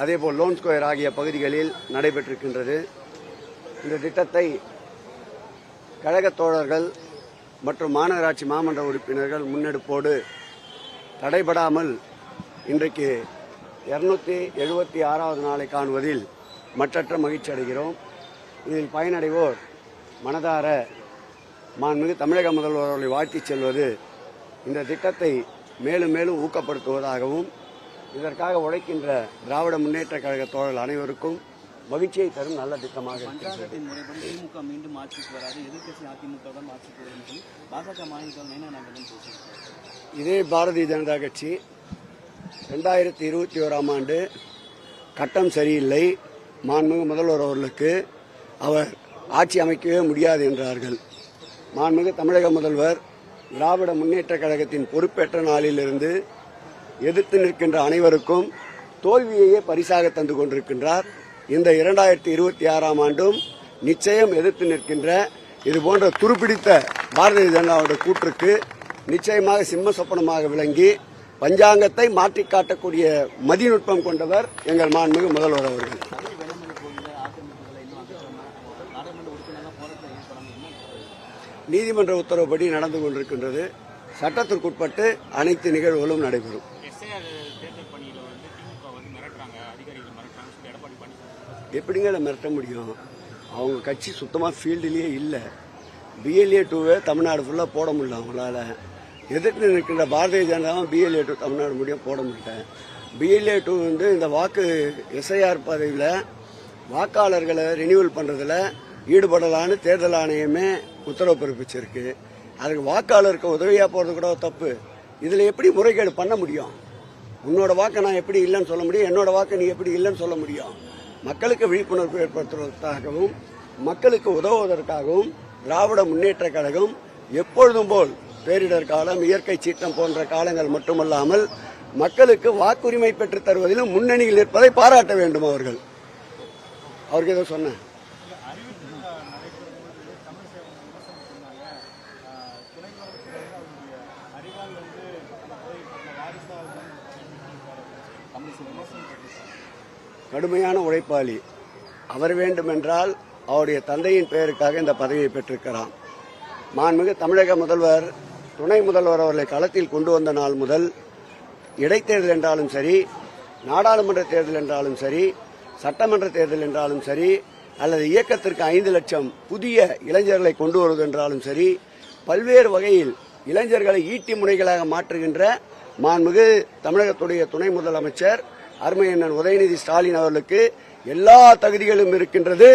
அதேபோல் loan square ஆகிய பகுதிகளில் நடைபெற்றிருக்கின்றது. இந்த திட்டத்தை கழக தோழர்கள் மற்றும் மாநகராட்சி மாமன்ற உறுப்பினர்கள் முன்னெடுப்போடு தடைபடாமல் இன்றைக்கு 276வது நாளை காணுவதில் மற்றற்ற மகிழ்ச்சி அடைகிறோம். இதில் பயனடைவோர் மனதார மாண்புமிகு தமிழக முதல்வர் அவர்களை வாழ்த்திச் செல்வது இந்த திட்டத்தை மேலும் மேலும் ஊக்கப்படுத்துவதாகவும் இதற்காக உழைக்கின்ற திராவிட முன்னேற்ற கழக தோழர்கள் அனைவருக்கும் மகிழ்ச்சியை தரும் நல்ல திட்டமாக இருக்கிறது. திமுக மீண்டும் ஆட்சிக்கு வராது, எதிர்க்கட்சி அதிமுக தான் ஆட்சிக்கு வரும் சொல்லி பாஜக மாநில இதே பாரதிய ஜனதா கட்சி 2021ஆம் ஆண்டு கட்டம் சரியில்லை, மாண்புமிகு முதல்வர் அவர்களுக்கு அவர் ஆட்சி அமைக்கவே முடியாது என்றார்கள். மாண்புமிகு தமிழக முதல்வர் திராவிட முன்னேற்ற கழகத்தின் பொறுப்பேற்ற நாளிலிருந்து எதிர்த்து நிற்கின்ற அனைவருக்கும் தோல்வியையே பரிசாக தந்து கொண்டிருக்கின்றார். இந்த 2026ஆம் ஆண்டும் நிச்சயம் எதிர்த்து நிற்கின்ற இதுபோன்ற துருப்பிடித்த பாரதிய ஜனதாவுடைய கூற்றுக்கு நிச்சயமாக சிம்ம சொப்பனமாக விளங்கி பஞ்சாங்கத்தை மாற்றி காட்டக்கூடிய மதிநுட்பம் கொண்டவர் எங்கள் மாண்புமிகு முதல்வர் அவர்கள். நீதிமன்ற உத்தரவுப்படி நடந்து கொண்டிருக்கின்றது. சட்டத்திற்குட்பட்டு அனைத்து நிகழ்வுகளும் நடைபெறும். எப்படிங்க மிரட்ட முடியும்? அவங்க கட்சி சுத்தமாக ஃபீல்டுலேயே இல்லை. BLA 2 தமிழ்நாடு ஃபுல்லாக போட முடியல அவங்களால. எதிர்த்து நிற்கின்ற பாரதிய ஜனதாவும் BLA 2 தமிழ்நாடு முடியும் போட முடியல. BLA 2 இந்த வாக்கு SIR பதவியில் வாக்காளர்களை ரினியூவல் பண்ணுறதுல ஈடுபடலான்னு தேர்தல் ஆணையமே உத்தரவு பிறப்பிச்சிருக்கு. அதுக்கு வாக்காளருக்கு உதவியாக போகிறது கூட தப்பு. இதில் எப்படி முறைகேடு பண்ண முடியும்? உன்னோட வாக்கை நான் எப்படி இல்லைன்னு சொல்ல முடியும், என்னோட வாக்கை நீ எப்படி இல்லைன்னு சொல்ல முடியும்? மக்களுக்கு விழிப்புணர்வு ஏற்படுத்துவதற்காகவும் மக்களுக்கு உதவுவதற்காகவும் திராவிட முன்னேற்ற கழகம் எப்பொழுதும் போல் பேரிடர் காலம், இயற்கை சீற்றம் போன்ற காலங்கள் மட்டுமல்லாமல் மக்களுக்கு வாக்குரிமை பெற்றுத் தருவதிலும் முன்னணியில் இருப்பதை பாராட்ட வேண்டும். அவருக்கு ஏதோ சொன்னேன். கடுமையான உழைப்பாளி அவர். வேண்டுமென்றால் அவருடைய தந்தையின் பெயருக்காக இந்த பதவியை பெற்றிருக்கிறார். மாண்புமிகு தமிழக முதல்வர் துணை முதல்வர் அவர்களை களத்தில் கொண்டு வந்த நாள் முதல் இடைத்தேர்தல் என்றாலும் சரி, நாடாளுமன்ற தேர்தல் என்றாலும் சரி, சட்டமன்ற தேர்தல் என்றாலும் சரி, அல்லது இயக்கத்திற்கு 5 லட்சம் புதிய இளைஞர்களை கொண்டு வருவது என்றாலும் சரி, பல்வேறு வகையில் இளைஞர்களை ஈட்டி முனைகளாக மாற்றுகின்ற மாண்புமிகு தமிழகத்துடைய துணை முதலமைச்சர் அருமையண்ணன் உதயநிதி ஸ்டாலின் அவர்களுக்கு எல்லா தகுதிகளும் இருக்கின்றது.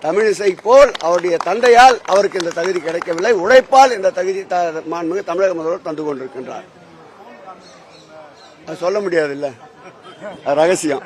தமிழிசை போல் அவருடைய தந்தையால் அவருக்கு இந்த தகுதி கிடைக்கவில்லை. உழைப்பால் இந்த தகுதி மாண்புமிகு தமிழக முதல்வர் தந்து கொண்டிருக்கின்றார். அது சொல்ல முடியாது, இல்ல ரகசியம்.